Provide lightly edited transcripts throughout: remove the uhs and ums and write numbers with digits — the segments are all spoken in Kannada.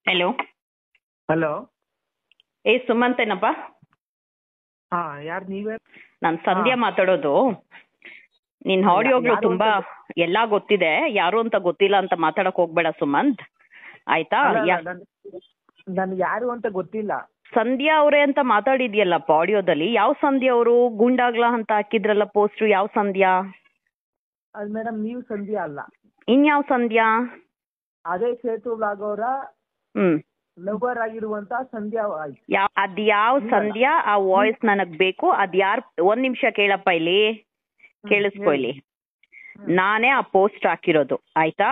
ಹಲೋ. ಹಲೋ. ಸುಮಂತ್ ಏನಪ್ಪ? ಹಾ, ಯಾರು ನೀವೇ? ನಾನು ಸಂಧ್ಯಾ ಮಾತಾಡೋದು. ನಿನ್ ಆಡಿಯೋಗಳು ತುಂಬಾ ಎಲ್ಲಾ ಗೊತ್ತಿದೆ, ಯಾರು ಅಂತ ಗೊತ್ತಿಲ್ಲ ಅಂತ ಮಾತಾಡಕ್ ಹೋಗ್ಬೇಡ ಸುಮಂತ್, ಆಯ್ತಾ? ನನ್ಗೆ ಯಾರು ಅಂತ ಗೊತ್ತಿಲ್ಲ. ಸಂಧ್ಯಾ ಅವರೇ ಅಂತ ಮಾತಾಡಿದ್ಯಲ್ಲಪ್ಪ ಆಡಿಯೋದಲ್ಲಿ. ಯಾವ ಸಂಧ್ಯಾ ಅವರು? ಗುಂಡಾಗ್ಲಾ ಅಂತ ಹಾಕಿದ್ರಲ್ಲ ಪೋಸ್ಟ್, ಯಾವ ಸಂಧ್ಯಾ? ಅದು ಮೇಡಮ್ ನೀವು ಸಂಧ್ಯಾ ಅಲ್ಲ. ಇನ್ಯಾವ ಸಂಧ್ಯಾ? ಅದೇ ಸೇತು ಬ್ಲಾಗ್ ಅವರ ಲವರ್ ಆಗಿರುವಂತ ಸಂಧ್ಯಾ. ಅದ್ಯಾವ ಸಂಧ್ಯಾ? ಆ ವಾಯ್ಸ್ ನನಗ್ ಬೇಕು. ಅದ್ಯಾರ್? ಒಂದ್ ನಿಮಿಷ ಕೇಳಪ್ಪ, ಇಲ್ಲಿ ಕೇಳಿಸ್ಕೊ. ಇಲ್ಲಿ ನಾನೇ ಆ ಪೋಸ್ಟ್ ಹಾಕಿರೋದು, ಆಯ್ತಾ?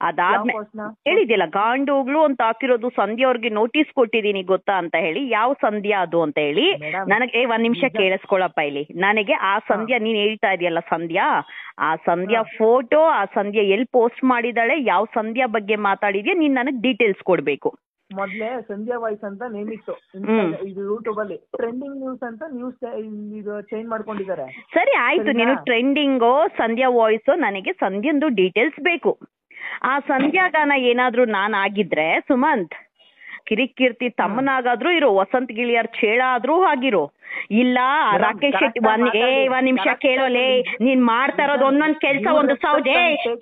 ಅದಾದ್ಮೇಲೆ ಹೇಳಿದ್ಯಲ್ಲ ಗಾಂಡೋಗ್ಲು ಅಂತ ಹಾಕಿರೋದು, ಸಂಧ್ಯಾ ಅವ್ರಿಗೆ ನೋಟಿಸ್ ಕೊಟ್ಟಿದೀನಿ ಗೊತ್ತಾ ಅಂತ ಹೇಳಿ. ಯಾವ ಸಂಧ್ಯಾ ಅದು ಅಂತ ಹೇಳಿ ನನಗೆ ಒಂದ್ ನಿಮಿಷ ಕೇಳಿಸ್ಕೊಳಪ್ಪ. ಇಲ್ಲಿ ನನಗೆ ಆ ಸಂಧ್ಯಾ ನೀನ್ ಹೇಳ್ತಾ ಇದೆಯಲ್ಲ ಸಂಧ್ಯಾ, ಆ ಸಂಧ್ಯಾ ಫೋಟೋ, ಆ ಸಂಧ್ಯಾ ಎಲ್ಲಿ ಪೋಸ್ಟ್ ಮಾಡಿದಾಳೆ, ಯಾವ ಸಂಧ್ಯಾ ಬಗ್ಗೆ ಮಾತಾಡಿದ್ಯಾ, ನೀನ್ ನನಗ್ ಡೀಟೇಲ್ಸ್ ಕೊಡ್ಬೇಕು. ಮೊದ್ಲೇ ಸಂಧ್ಯಾ ವಾಯ್ಸ್ ಅಂತ ನೇಮ್ ಇತ್ತು ಇದು ಯೂಟ್ಯೂಬ್ ಅಲ್ಲಿ. ಟ್ರೆಂಡಿಂಗ್ ನ್ಯೂಸ್ ಅಂತ ನ್ಯೂಸ್ ಇದು ಚೇಂಜ್ ಮಾಡ್ಕೊಂಡಿದ್ದಾರೆ. ಸರಿ ಆಯ್ತು, ನೀನು ಟ್ರೆಂಡಿಂಗೋ ಸಂಧ್ಯಾ ವಾಯ್ಸೋ, ನನಗೆ ಸಂಧ್ಯಾಂದು ಡೀಟೇಲ್ಸ್ ಬೇಕು. ಆ ಸಂಧ್ಯಾಗಾನ ಏನಾದ್ರೂ ನಾನ್ ಆಗಿದ್ರೆ ಸುಮಂತ್, ಕಿರಿಕೀರ್ತಿ ತಮ್ಮನಾಗಾದ್ರೂ ಇರೋ, ವಸಂತ್ ಗಿಳಿಯರ್ ಚೇಳ ಆದ್ರೂ ಆಗಿರೋ, ಇಲ್ಲ ರಾಕೇಶ್ ಶೆಟ್ಟಿ. ಒಂದ್ ನಿಮಿಷ ಕೇಳೋಲೆ, ನೀನ್ ಮಾಡ್ತಾ ಇರೋದು ಒಂದೊಂದ್ ಕೆಲ್ಸ ಒಂದು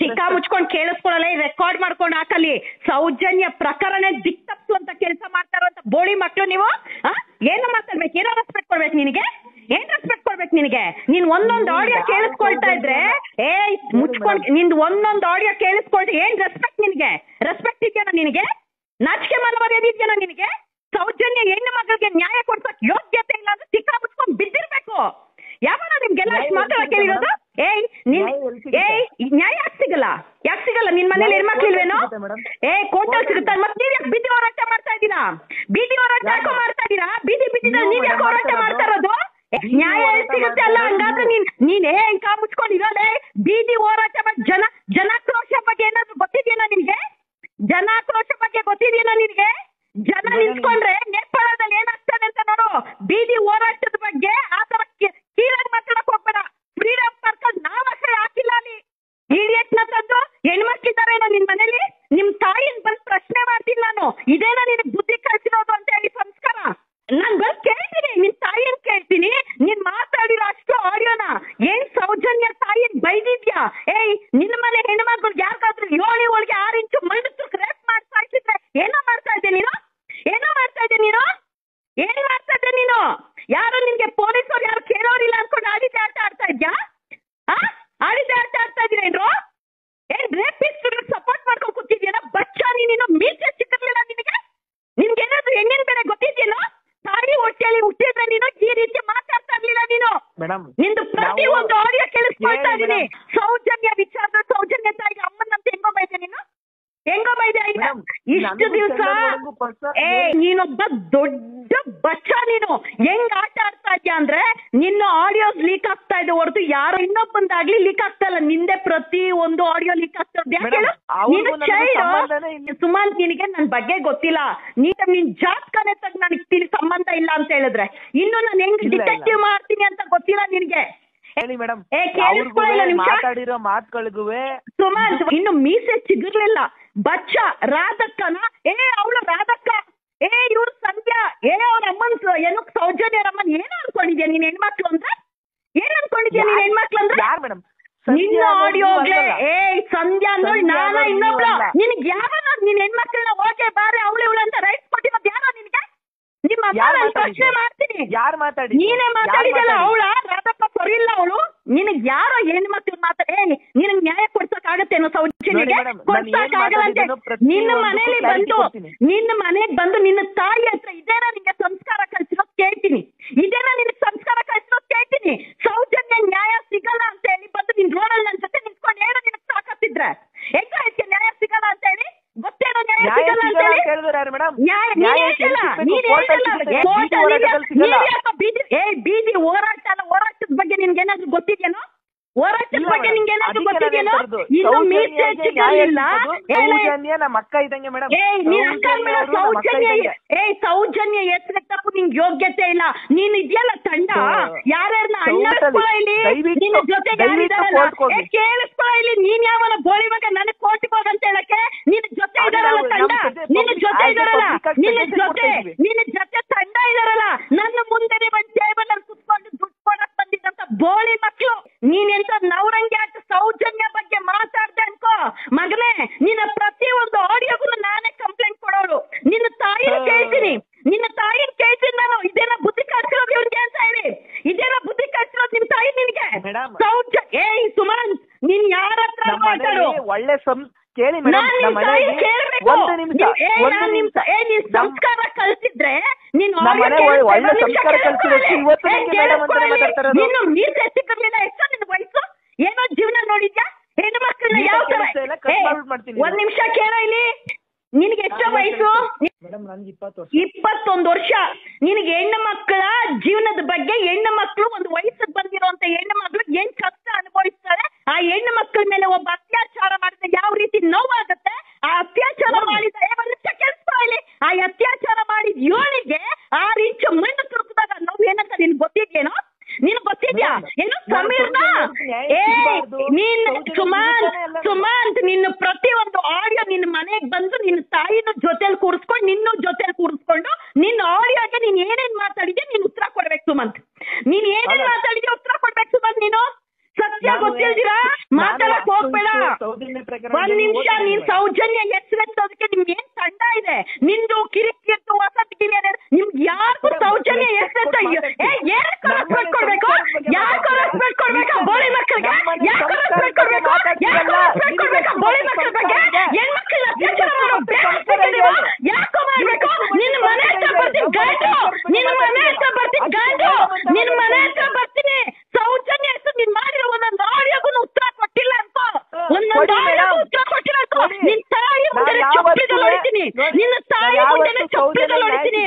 ಚಿಕ್ಕ ಮುಚ್ಕೊಂಡ್ ಕೇಳಿಸ್ಕೊಳ್ಳಲ್ಲ, ರೆಕಾರ್ಡ್ ಮಾಡ್ಕೊಂಡ್ ಹಾಕಲಿ. ಸೌಜನ್ಯ ಪ್ರಕರಣ ದಿಕ್ತಪ್ಸು ಅಂತ ಕೆಲಸ ಮಾಡ್ತಾ ಇರೋಂತ ಬೋಳಿ ಮಕ್ಳು ನೀವು. ಏನು ಮಾತಾಡ್ಬೇಕು? ಏನೋ ರೆಸ್ಪೆಕ್ಟ್ ಕೊಡ್ಬೇಕು ನಿನಗೆ? ಏನ್ ರೆಸ್ಪೆಕ್ಟ್ ಕೊಡ್ಬೇಕು ನಿನಗೆ? ನೀನ್ ಒಂದೊಂದ್ ಆಡಿಯೋ ಕೇಳಿಸ್ಕೊಳ್ತಾ ಇದ್ರೆ ಮುಚ್ಕೊಂಡ್ ನಿಂದ್ ಒಂದೊಂದ್ ಆಡಿಯೋ ಕೇಳಿಸ್ಕೊಳ್ತಾ ಏನ್ ರೆಸ್ಪೆಕ್ಟ್ ನಿನಗೆ? ರೆಸ್ಪೆಕ್ಟ್ ಇದೆಯಾ ನಿನಗೆ? ನಾಚಿಕೆ ಮನವರಿಯದೆ ಇದೆಯಾ ನಿನಗೆ? ಸೌಜನ್ಯ ಹೆಣ್ಣು ಮಗಳಿಗೆ ನ್ಯಾಯ ಕೊಡ್ಸಕ್ ಯೋಗ್ಯತೆ ಇಲ್ಲ ಅಂದ್ರೆ ಚಿಕ್ಕ ಮುಚ್ಕೊಂಡ್ ಬಿದ್ದಿರ್ಬೇಕು. ಯಾವಾಗ ನಿಮ್ಗೆಲ್ಲ ಅಷ್ಟು ಮಾತಾಡಕ್ ಹೇಳಿರೋದು? ನ್ಯಾಯ ಯಾಕೆ ಸಿಗಲ್ಲ? ಯಾಕೆ ಸಿಗಲ್ಲ? ನಿನ್ ಮನೇಲಿ ಹೆಣ್ಮಕ್ಳಿಲ್ವೇನೋ? ಕೋರ್ಟಲ್ ಸಿಗುತ್ತ. ಮತ್ತೆ ನೀವ್ ಯಾಕೆ ಬೀದಿ ಹೋರಾಟ ಮಾಡ್ತಾ ಇದ್ದೀರಾ? ಬೀದಿ ಹೋರಾಟ ಯಾಕೋ ಮಾಡ್ತಾ ಇದ್ದೀರಾ? ಬೀದಿದಲ್ಲಿ ನೀವ್ ಯಾಕೆ ಹೋರಾಟ ಮಾಡ್ತಾ ಇರೋದು? ನ್ಯಾಯ ಎಲ್ಲಿ ಸಿಗುತ್ತೆ ಅಲ್ಲ? ಹಂಗಾದ್ರೆ ನೀನೇ ಕಾ ಮುಚ್ಕೊಂಡು ಇರೋದೇ. ಬೀದಿ ಹೋರಾಟ ಮಾಡಿ ಜನಾಕ್ರೋಶ ಬಗ್ಗೆ ಏನಾದ್ರು ಗೊತ್ತಿದೆಯೇನೋ ನಿನ್ಗೆ? ಜನಾಕ್ರೋಶ ಬಗ್ಗೆ ಗೊತ್ತಿದೆಯೇನೋ ನಿನ್ಗೆ? ಜನ ನಿಂತ್ಕೊಂಡ್ರೆ ನೇಪಾಳದಲ್ಲಿ ಏನಾಗ್ತದೆ ಅಂತ ನೋಡು. ಬೀದಿ ಹೋರಾಟದ ಬಗ್ಗೆ ಆ ತರ ಕೀಳಾಗಿ ಮಾತಾಡಕ್ ಹೋಗ್ಬೇಡ. ಫ್ರೀಡಮ್ ಪಾರ್ಕಲ್ಲಿ ನಾವಷ್ಟೇ ಹಾಕಿಲ್ಲ. ಅಲ್ಲಿ ಇಡಿಯಟ್ನ ತಂದು ಹೆಣ್ಮಕ್ಳಿದ್ದಾರೇನೋ ನಿನ್ ಮನೇಲಿ? ನಿಮ್ ತಾಯಿನ ಬಂದು ಪ್ರಶ್ನೆ ಮಾಡ್ತೀನಿ ನಾನು, ಇದೇನೋ ನಿನಗೆ ಬುದ್ಧಿ ಕಳ್ಸಿರೋದು ಅಂತ ಹೇಳಿ ಸಂಸ್ಕಾರ. ನಾನ್ ಬಂದು ಕೇಳ್ತೀನಿ, ನಿನ್ ತಾಯಿನ್ ಕೇಳ್ತೀನಿ. ನೀನ್ ಮಾತಾಡಿರೋ ಅಷ್ಟು ಆಡಿಯೋನ ಏನ್ ಸೌಜನ್ಯ ತಾಯಿನ್ ಬೈದಿದ್ಯಾ? ನಿನ್ನ ಮನೆ ಹೆಣ್ಮಕ್ಳು ಯಾರಿಗಾದ್ರೂ 7 ಒಳಗೆ 6 ಇಂಚು ಮಣ್ಣು ರೇಪ್ ಮಾಡ್ತಾ ಇದ್ರೆ ಏನೋ ಮಾಡ್ತಾ ಇದ್ದೆ ನೀನು? ಏನೋ ಮಾಡ್ತಾ ಇದ್ದೆ ನೀನು? ಏನ್ ಮಾಡ್ತಾ ಇದ್ದೆ ನೀನು? ಯಾರು ನಿನ್ಗೆ ಪೊಲೀಸರು ಯಾರು ಕೇಳೋರಿಲ್ಲ ಅನ್ಕೊಂಡು ಆಡಿದ್ದೆ ಆಟ ಆಡ್ತಾ ಇದ್ಯಾ? ಆಡಿದ್ದೆ ಆಟ ಆಡ್ತಾ ಇದ್ದೀರೇನ್ರು? ಏನ್ ರೇಪಿಸ್ಟ್ ಸಪೋರ್ಟ್ ಮಾಡ್ಕೊಂಡು ಕೂತಿದ್ಯೇನೋ? ಬಚ್ಚ ನೀನು. ಮೀಸೆ ಸಿಕ್ಕಿರ್ಲಿಲ್ಲ ನಿನಗೆ? ನಿನ್ಗೇನಾದ್ರೂ ಹೆಣ್ಣಿನ ಬೆಲೆ ಗೊತ್ತಿದ್ಯೇನೋ? ತಾಯಿ ಹೊಟ್ಟೆಯಲ್ಲಿ ಹುಟ್ಟಿದ್ರೆ ನೀನು ಈ ರೀತಿ ಮಾತಾಡ್ತಾ ಇರ್ಲಿಲ್ಲ ನೀನು. ನಿಂದು ಪ್ರತಿ ಒಂದು ಆಡಿಯೋ ಕೇಳಿಸ್ಕೊಳ್ತಾ ಇದೀನಿ. ಸೌಜನ್ಯ ವಿಚಾರ, ಸೌಜನ್ಯ ತಾಯಿಗೆ ಅಮ್ಮನಂತ ಹೆಂಗೋ ಬೈದೆ ನೀನು? ಹೆಂಗೋ ಬೈದೆ? ಇಷ್ಟು ದಿವಸ ನೀನೊಬ್ಬ ದೊಡ್ಡ ಬಚ್ಚ. ನೀನು ಹೆಂಗ್ ಆಟ ಆಡ್ತಾ ಇದ್ಯಾ ಅಂದ್ರೆ, ನಿನ್ನ ಆಡಿಯೋಸ್ ಲೀಕ್ ಆಗ್ತಾ ಇದೆ ಹೊರತು ಯಾರೋ ಇನ್ನೊಬ್ಬಂದಾಗ್ಲಿ ಲೀಕ್ ಆಗ್ತಾ ಇಲ್ಲ. ನಿಂದೆ ಪ್ರತಿ ಒಂದು ಆಡಿಯೋ ಲೀಕ್ ಆಗ್ತಾ ಇರೋದು. ನೀನು ಚೈಲ್ಡ್ ಸುಮಂತ್, ನಿನಗೆ ನನ್ ಬಗ್ಗೆ ಗೊತ್ತಿಲ್ಲ. ನಿನ್ ಜಾತಕನೇ ತಗ್ ನನಗೆ ಸಂಬಂಧ ಇಲ್ಲ ಅಂತ ಹೇಳಿದ್ರೆ ಇನ್ನು ನಾನು ಹೆಂಗ್ ಡಿಟೆಕ್ಟಿವ್ ಮಾಡ್ತೀನಿ ಅಂತ ಗೊತ್ತಿಲ್ಲ ನಿನ್ಗೆ. ಮಾತಾಡಿರೋ ಮಾತುಗಳಿಗೂ ಸುಮಂತ್ ಇನ್ನು ಮೀಸೆ ಚಿಗುರ್ಲಿಲ್ಲ. ಬಚ್ಚ ರಾಧಕ್ಕನ ಅವಳು ರಾಧಕ್ಕ, ಇವ್ರು ಸಂಧ್ಯಾ, ಅವ್ರ ಅಮ್ಮನ್ ಏನು ಸೌಜನ್ಯ ಅಮ್ಮನ್ ಏನು ಅನ್ಕೊಂಡಿದ್ಯಾ ನೀನ್ ಹೆಣ್ಮಕ್ಳು ಅಂದ್ರೆ? ಏನ್ ಅನ್ಕೊಂಡಿದ್ಯಾ ನೀನ್ ಹೆಣ್ಮಕ್ಳು ಅಂದ್ರೆ? ನಿನ್ನ ಆಡಿಯೋಗ್ಲೇ ಸಂಧ್ಯಾ ನೋಡಿ ನಾನ ಇನ್ನೊಬ್ಳು. ನಿನ್ಗೆ ಯಾವನೋ ನಿನ್ ಹೆಣ್ಮಕ್ಳನ್ನ ಹೋಗಿ ಬಾರಿ ಅವಳು ಇವಳು ಅಂತ ರೈಟ್ಸ್ ಕೊಟ್ಟಿರೋದು ಯಾರೋ ನಿನ್ಗೆ? ನಿಮ್ಮ ಅಮ್ಮ ಪ್ರಶ್ನೆ ಮಾಡ್ತೀನಿ. ನೀನೇ ಮಾತಾಡಿದಲ್ಲ, ಅವಳ ರಾಧಪ್ಪ ಸರಿಯಿಲ್ಲ ಅವಳು. ನಿನಗ್ ಯಾರೋ ಹೆಣ್ಮಕ್ಳು ನಿನಗ್ ನ್ಯಾಯ ಕೊಡ್ಸಕ್ ಆಗತ್ತೇನೋ? ಸೌಜನ್ಯಗೆ ಕೊಡ್ಸಕ್ ಆಗಲ್ಲ ಅಂತ ನಿನ್ನ ಮನೇಲಿ ಬಂದು ನಿನ್ನ ಮನೆಗ್ ಬಂದು ನಿನ್ನ ತಾಯಿ ಹತ್ರ ಇದೇನ ನಿನ್ಗೆ ಸಂಸ್ಕಾರ ಕಲ್ಸಿರೋದ್ ಕೇಳ್ತೀನಿ. ಇದೇನ ನಿನಗ್ ಸಂಸ್ಕಾರ ಕಲ್ಸಿರೋದ್ ಕೇಳ್ತೀನಿ. ಸೌಜನ್ಯ ನ್ಯಾಯ ಸಿಗಲ್ಲ ಅಂತ ಹೇಳಿ ಬಂದು ನಿನ್ ರೋಡಲ್ಲಿ ನನ್ ಜೊತೆ ನಿಂತ್ಕೊಂಡು ಹೇಳೋ ನಿನಗ್ ಸಾಕತ್ತಿದ್ರೆ ಹೆಂಗ ಐತೆ ನ್ಯಾಯ ಸಿಗಲ್ಲ ಅಂತ ಹೇಳಿ? ಗೊತ್ತೇನೋ ನ್ಯಾಯ ಸಿಗಲ್ಲ ಅಂತ ಹೇಳಿ? ಬೀದಿ ಹೋರಾಟ ಅಲ್ಲ, ಹೋರಾಟದ ಬಗ್ಗೆ ನಿನ್ಗೇನಾದ್ರೂ ಗೊತ್ತಿದ್ಯೇನೋ? ಹೋರಾಟದ ಬಗ್ಗೆ ನಿನ್ಗೇನಾದ್ರೂ ಗೊತ್ತಿದ್ಯೇನೋ? ಇನ್ನು ಮೀಸೆ ಸಿಗಲಿಲ್ಲ. ಸೌಜನ್ಯ ಹೆಸರು ತಪ್ಪು, ನಿಂಗೆ ಯೋಗ್ಯತೆ ಇಲ್ಲ. ನೀನ್ ಇದೆಯಲ್ಲ ತಂಡ, ಯಾರ್ಯಾರನ್ನ ಅಣ್ಣಾಡ್ಕೊಳ್ಳೋ ಇಲ್ಲಿ, ನಿನ್ನ ಜೊತೆ ಯಾರಿದಾರಲ್ಲ ಕೇಳಿಸ್ಕೊಳ್ಳೋ ಇಲ್ಲಿ. ನೀನ್ ಯಾವನ ಗೋಳಿ ಮಗ ನನಗ್ ಕೋರ್ಟ್ಗೆ ಹೋಗಂತ ಹೇಳಕ್ಕೆ ನಿನ್ನ ಜೊತೆ ಇದಾರಲ್ಲ ತಂಡ, ನಿನ್ನ ಜೊತೆ ಇದಾರ ನಿನ್ನ ಜೊತೆ ತಂಡ ಇದಾರಲ್ಲ, ನನ್ನ ಮುಂದೆ ಒಂದು ಟೇಬಲ್ ಅಲ್ಲಿ ಕುತ್ಕೊಂಡು ದುಡ್ಡು ಕೊಡಕ್ ಬಂದಿದ್ದಂತ ಬೋಳಿ ಮಕ್ಳು. ನೀನ್ ಎಂತ ನವರಂಗಿ ಆಟ ಸೌಜನ್ಯ ಬಗ್ಗೆ ಮಾತಾಡ್ದೆ ಅನ್ಕೋ ಮಗನೇ, ನಿನ್ನ ಪ್ರತಿ ಒಂದು ಆಡಿಯೋಗೂ ನಾನೇ ಕಂಪ್ಲೇಂಟ್ ಕೊಡೋಳು. ನಿನ್ನ ತಾಯಿನ ಕೇಳ್ತೀನಿ ನಾನು, ಇದೇನ ಬುದ್ಧಿ ಕಳ್ಸಿರೋದು ಇವ್ರಿಗೆ ಅಂತ ಹೇಳಿ, ಇದೇನ ಬುದ್ಧಿ ಕಳ್ಸಿರೋದು ನಿಮ್ ತಾಯಿ ನಿನ್ಗೆ? ಸುಮಂತ್, ನೀನ್ ಯಾರ ಹತ್ರ ಮಾತಾಡು? ಒಳ್ಳೆ ಕೇಳಿ ಸಂಸ್ಕಾರ ಕಲ್ಸಿದ್ರೆ ನೀನ್ ಒಳ್ಳೆ ಸಂಸ್ಕಾರ ನೀನು ನೀರ್ ಎತ್ತಿರ್ಲಿಲ್ಲ. ಎಷ್ಟೋ ನಿನ್ ವಯಸ್ಸು? ಏನೋ ಜೀವನ ನೋಡಿದ್ಯಾ? ಹೆಣ್ಣು ಮಕ್ಕಳನ್ನ ಯಾವ ತರ? ಒಂದ್ ನಿಮಿಷ ಕೇಳ ಇಲ್ಲಿ, ನಿನ್ಗೆ ಎಷ್ಟೋ ವಯಸ್ಸು? 21 ವರ್ಷ. ನಿನಗೆ ಹೆಣ್ಣು ಮಕ್ಕಳ ಜೀವನದ ಬಗ್ಗೆ, ಹೆಣ್ಣು ಮಕ್ಕಳು ಒಂದು ವಯಸ್ಸಿಗೆ ಬಂದಿರುವಂತ ಹೆಣ್ಣು ಮಕ್ಕಳು ಏನ್ ಕಷ್ಟ ಅನುಭವಿಸ್ತಾರೆ, ಆ ಹೆಣ್ಣು ಮಕ್ಕಳ ಮೇಲೆ ಒಬ್ಬ ಅತ್ಯಾಚಾರ ಮಾಡಿದ್ರೆ ಯಾವ ರೀತಿ ನೋವಾಗುತ್ತೆ, ಆ ಅತ್ಯಾಚಾರ ಮಾಡಿದ ಆ ಅತ್ಯಾಚಾರ ಮಾಡಿದ ಇವಳಿಗೆ 6 ಇಂಚು ಮಣ್ಣು ತುರುಕಿದಾಗ ನೋವು ಏನಂತ ನಿನ್ ಗೊತ್ತಿದ್ಯೇನೋ? ನಿನ್ ಗೊತ್ತಿದ್ಯಾ ಏನು? ಸಮೀರ್ನ ನೀನ್ ಸುಮಂತ್ ನಿನ್ನ ಪ್ರತಿ ಒಂದು ಆಡಿಯೋ ನಿನ್ನ ಮನೆಗೆ ಬಂದು ನಿನ್ನ ತಾಯಿನ ಜೊತೆಲಿ ಕೂರಿಸ್ಕೊಂಡು ನಿನ್ನೂ ಜೊತೆಲಿ ಕೂರಿಸ್ಕೊಂಡು ನಿನ್ನ ಆಡಿಯೋಗೆ ನೀನ್ ಏನೇನ್ ಮಾತಾಡಿದ್ಯಾ ನೀನ್ ಉತ್ತರ ಕೊಡ್ಬೇಕು ಸುಮಂತ್. ನೀನ್ ಏನೇನ್ ಮಾತಾಡಿದ್ಯಾ ಉತ್ತರ ಕೊಡ್ಬೇಕು ಸುಮಂತ್. ನೀನು ಸತ್ಯ ಗೊತ್ತಿಲ್ದಿರಾ ಮಾತಾಡಕ್ ಹೋಗ್ಬೇಡ. ಒಂದ್ ನಿಮಿಷ, ನೀನ್ ಸೌಜನ್ಯ ಹೆಸರೆತ್ತೋದಕ್ಕೆ ನಿಮ್ಗೆ ಏನ್ ತಂಡ ಇದೆ? ನಿಂದು ಕಿರಿಕಿತ್ತು ವಸತಿ ನಿಮ್ಗೆ ಯಾರಿಗೂ ಸೌಜನ್ಯ ಹೆಸರೆತ್ತ ಯಾಕೆ ರೆಸ್ಪೆಕ್ಟ್ ಕೊಡ್ಬೇಕು? ಯಾಕೆ ರೆಸ್ಪೆಕ್ಟ್ ಕೊಡ್ಬೇಕಾ ಬೋಳಿ ಮಕ್ಕಳಿಗೆ? ಯಾಕೆ ರೆಸ್ಪೆಕ್ಟ್ ಕೊಡ್ಬೇಕು? ಯಾಕೆ ರೆಸ್ಪೆಕ್ಟ್ ಕೊಡ್ಬೇಕಾ ಬೋಳಿ ಮಕ್ಕಳ ಬಗ್ಗೆ? ಹೆಣ್ಮಕ್ಳ ಅತ್ಯಾಚಾರ ಮಾಡೋ ಯಾಕೋ ಮಾಡ್ಬೇಕು? ನಿನ್ನ ಮನೆ ಹತ್ರ ಬರ್ತೀನಿ ಗಂಡು, ನಿನ್ನ ಮನೆ ಹತ್ರ ಬರ್ತೀನಿ ಗಂಡು, ನಿನ್ನ ಮನೆ ಹತ್ರ ಬರ್ತೀನಿ. ಸೌಜನ್ಯ ಹೆಸರು ನೀನ್ ಮಾಡಿರೋ ಒಂದೊಂದು ಆಡಿಯೋಗೂ ಉತ್ತರ ಕೊಟ್ಟಿಲ್ಲ ಅನ್ಕೋ, ಒಂದೊಂದು ಆಡಿಯೋಗೂ ಉತ್ತರ ಕೊಟ್ಟಿಲ್ಲ ಅನ್ಕೋ. ನಿನ್ ತಾಯಿ ಮುಂದೆ ಚಪ್ಪಲಿದಲ್ಲಿ ಹೊಡಿತೀನಿ, ನಿನ್ನ ತಾಯಿ ಮುಂದೆ ಚಪ್ಪಲಿದಲ್ಲಿ ಹೊಡಿತೀನಿ.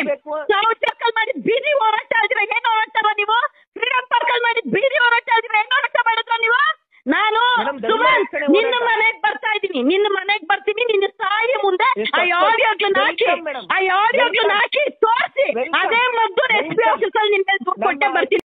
ಸರ್ಕಲ್ ಮಾಡಿ ಬೀದಿ ಹೋರಾಟ ಆದ್ರೆ ಏನ್ ಹೋರಾಡ್ತಾರ ನೀವು? ಫ್ರೀಡಂ ಪಾರ್ಕ್ ಅಲ್ಲಿ ಮಾಡಿ ಬೀದಿ ಹೋರಾಟ ಆದ್ರೆ ಏನ್ ಹೋರಾಟ ಮಾಡಿದ್ರ ನೀವು? ನಾನು ಸುಮಂತ್ ನಿನ್ನ ಮನೆಗ್ ಬರ್ತಾ ಇದ್ದೀನಿ, ನಿನ್ನ ಮನೆಗ್ ಬರ್ತೀನಿ. ನಿನ್ನ ತಾಯಿ ಮುಂದೆ ಆ ಆಡಿಯೋಗಳನ್ನ ಹಾಕಿ ತೋರಿಸಿ, ಅದೇ ಮದ್ದು SP ಆಫೀಸಲ್ಲಿ ನಿನ್ ಮೇಲೆ ದುಡ್ಡು ಕೊಟ್ಟೆ ಬರ್ತೀನಿ.